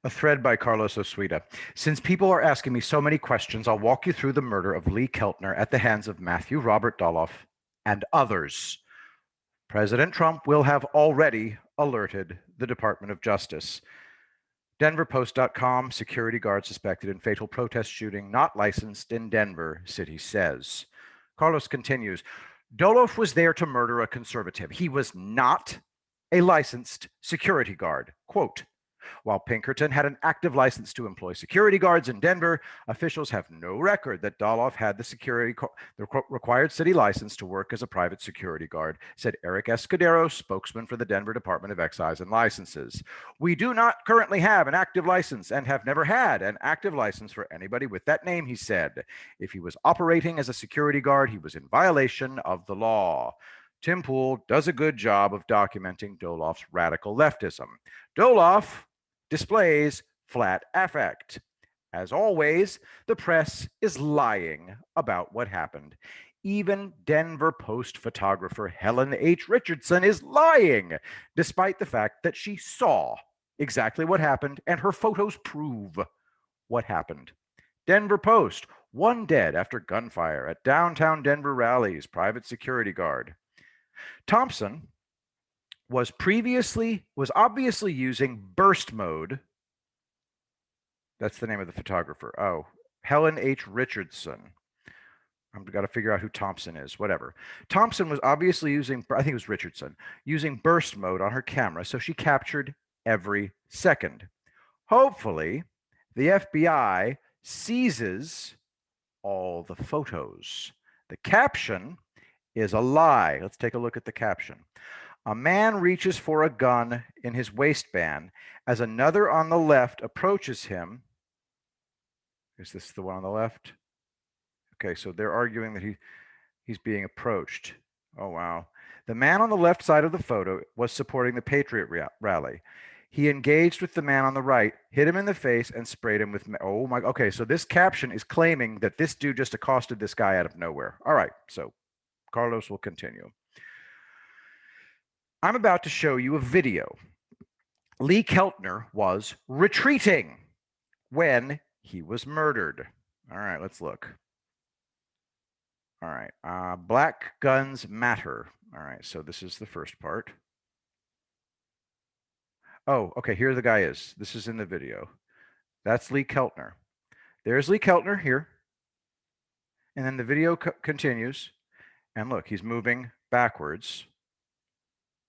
A thread by Carlos Osuita. Since people are asking me so many questions, I'll walk you through the murder of Lee Keltner at the hands of Matthew Robert Doloff and others. President Trump will have already alerted the Department of Justice. DenverPost.com, security guard suspected in fatal protest shooting, not licensed in Denver, city says. Carlos continues, Doloff was there to murder a conservative. He was not a licensed security guard. Quote, while Pinkerton had an active license to employ security guards in Denver, officials have no record that Doloff had the required city license to work as a private security guard, said Eric Escudero, spokesman for the Denver Department of Excise and Licenses. We do not currently have an active license and have never had an active license for anybody with that name, he said. If he was operating as a security guard, he was in violation of the law. Tim Pool does a good job of documenting Doloff's radical leftism. Doloff displays flat affect. As always, the press is lying about what happened. Even Denver Post photographer Helen H. Richardson is lying, despite the fact that she saw exactly what happened and her photos prove what happened. Denver Post, one dead after gunfire at downtown Denver rallies, private security guard. Thompson was obviously using burst mode. That's the name of the photographer. Oh, Helen H. Richardson. I've got to figure out who Thompson is. Whatever. Thompson was obviously using, I think it was Richardson, using burst mode on her camera, so she captured every second. Hopefully, the FBI seizes all the photos. The caption is a lie. Let's take a look at the caption. A man reaches for a gun in his waistband as another on the left approaches him. Is this the one on the left? Okay, so they're arguing that he's being approached. Oh, wow. The man on the left side of the photo was supporting the Patriot rally. He engaged with the man on the right, hit him in the face, and sprayed him with, oh my, okay, so this caption is claiming that this dude just accosted this guy out of nowhere. All right, so Carlos will continue. I'm about to show you a video. Lee Keltner was retreating when he was murdered. All right, let's look. All right, Black Guns Matter. All right, so this is the first part. Oh, okay, here the guy is. This is in the video. That's Lee Keltner. There's Lee Keltner here. And then the video continues. And look, he's moving backwards.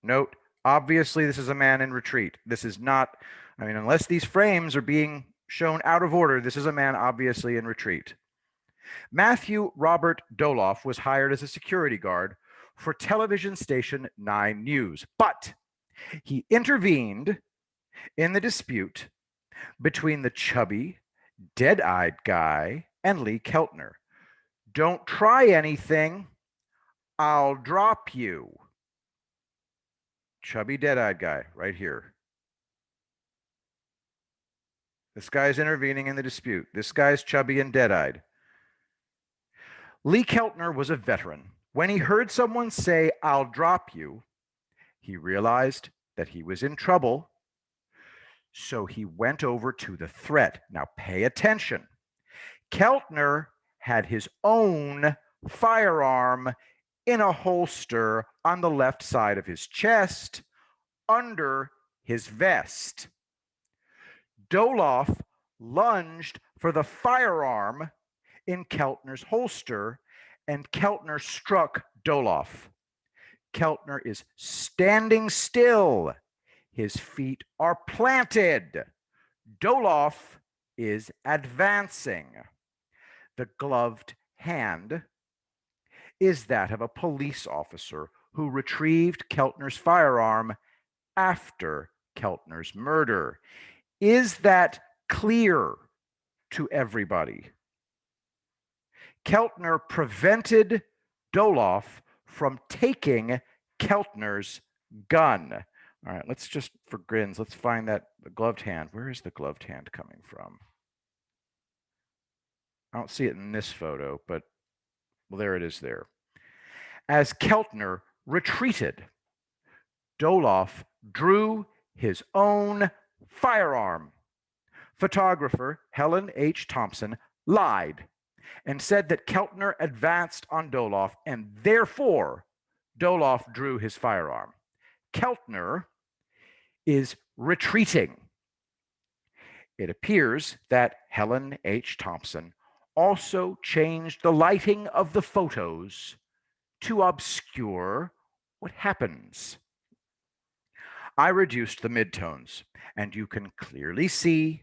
Note, obviously, this is a man in retreat. This is not, I mean, unless these frames are being shown out of order, this is a man obviously in retreat. Matthew Robert Doloff was hired as a security guard for television station 9 News, but he intervened in the dispute between the chubby, dead-eyed guy and Lee Keltner. Don't try anything, I'll drop you. Chubby, dead-eyed guy right here. This guy's intervening in the dispute. This guy's chubby and dead-eyed. Lee Keltner was a veteran. When he heard someone say, I'll drop you, he realized that he was in trouble. So he went over to the threat. Now pay attention. Keltner had his own firearm in a holster on the left side of his chest, under his vest. Doloff lunged for the firearm in Keltner's holster, and Keltner struck Doloff. Keltner is standing still. His feet are planted. Doloff is advancing. The gloved hand is that of a police officer who retrieved Keltner's firearm after Keltner's murder. Is that clear to everybody? Keltner prevented Doloff from taking Keltner's gun. All right, let's just, for grins, let's find that gloved hand. Where is the gloved hand coming from? I don't see it in this photo, but, well, there it is there. As Keltner retreated, Doloff drew his own firearm Photographer Helen H. Thompson lied and said that Keltner advanced on Doloff, and therefore Doloff drew his firearm. Keltner is retreating. It appears that Helen H. Thompson also changed the lighting of the photos to obscure what happens. I reduced the midtones, and you can clearly see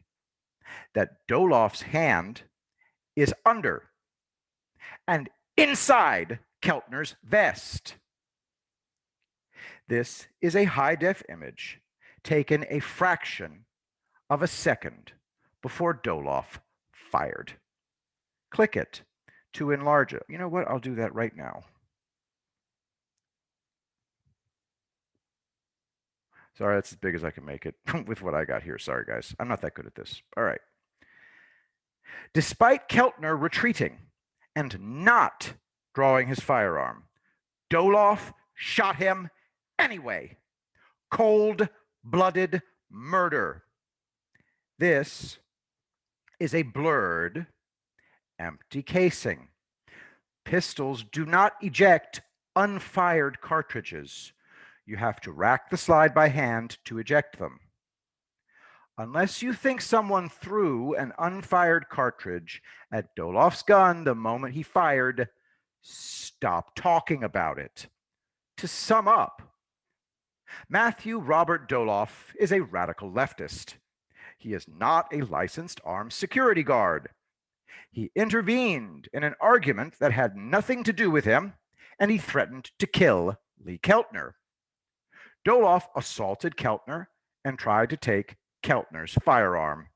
that Doloff's hand is under and inside Keltner's vest. This is a high-def image taken a fraction of a second before Doloff fired. Click it to enlarge it. You know what? I'll do that right now. Sorry, that's as big as I can make it with what I got here. Sorry, guys. I'm not that good at this. All right. Despite Keltner retreating and not drawing his firearm, Doloff shot him anyway. Cold-blooded murder. This is a blurred, empty casing. Pistols do not eject unfired cartridges. You have to rack the slide by hand to eject them. Unless you think someone threw an unfired cartridge at Doloff's gun the moment he fired, stop talking about it. To sum up, Matthew Robert Doloff is a radical leftist. He is not a licensed armed security guard. He intervened in an argument that had nothing to do with him, and he threatened to kill Lee Keltner. Doloff assaulted Keltner and tried to take Keltner's firearm.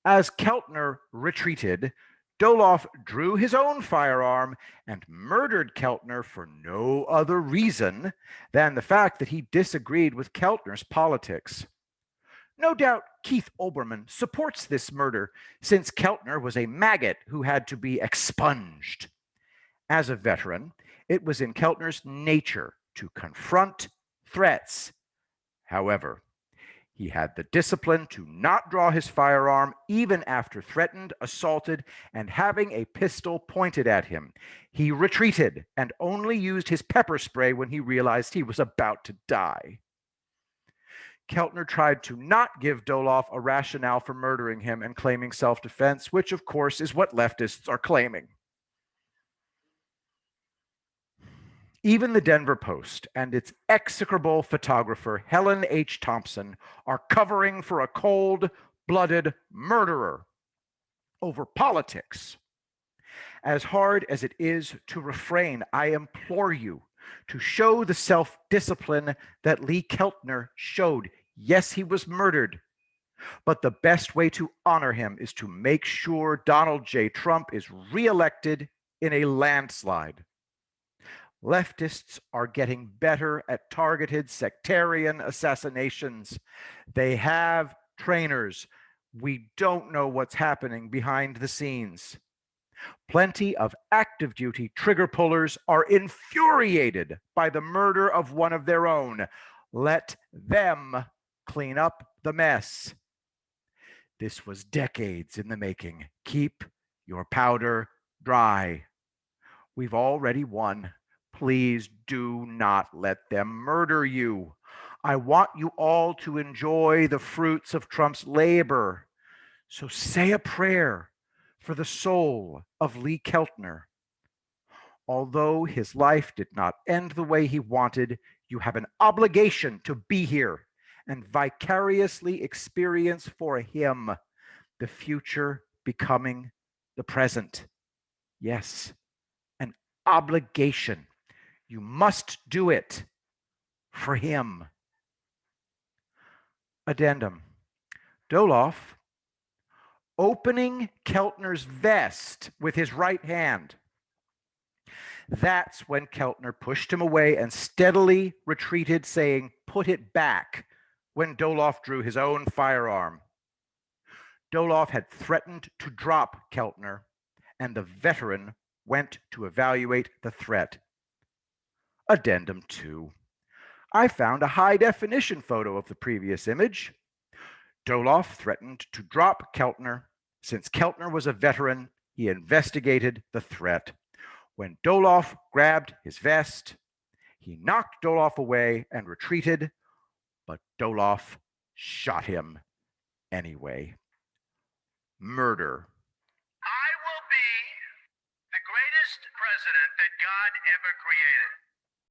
As Keltner retreated, Doloff drew his own firearm and murdered Keltner for no other reason than the fact that he disagreed with Keltner's politics. No doubt Keith Olbermann supports this murder, since Keltner was a maggot who had to be expunged. As a veteran, it was in Keltner's nature to confront threats. However, he had the discipline to not draw his firearm even after threatened, assaulted, and having a pistol pointed at him. He retreated and only used his pepper spray when he realized he was about to die. Keltner tried to not give Doloff a rationale for murdering him and claiming self-defense, which of course is what leftists are claiming. Even the Denver Post and its execrable photographer, Helen H. Thompson, are covering for a cold-blooded murderer over politics. As hard as it is to refrain, I implore you to show the self-discipline that Lee Keltner showed. Yes, he was murdered, but the best way to honor him is to make sure Donald J. Trump is reelected in a landslide. Leftists are getting better at targeted sectarian assassinations. They have trainers. We don't know what's happening behind the scenes. Plenty of active duty trigger pullers are infuriated by the murder of one of their own. Let them clean up the mess. This was decades in the making. Keep your powder dry. We've already won. Please do not let them murder you. I want you all to enjoy the fruits of Trump's labor. So say a prayer for the soul of Lee Keltner. Although his life did not end the way he wanted, you have an obligation to be here and vicariously experience for him the future becoming the present. Yes, an obligation. You must do it for him. Addendum. Doloff, opening Keltner's vest with his right hand. That's when Keltner pushed him away and steadily retreated, saying, "Put it back," when Doloff drew his own firearm. Doloff had threatened to drop Keltner, and the veteran went to evaluate the threat. Addendum 2. I found a high-definition photo of the previous image. Doloff threatened to drop Keltner. Since Keltner was a veteran, he investigated the threat. When Doloff grabbed his vest, he knocked Doloff away and retreated, but Doloff shot him anyway. Murder. I will be the greatest president that God ever created.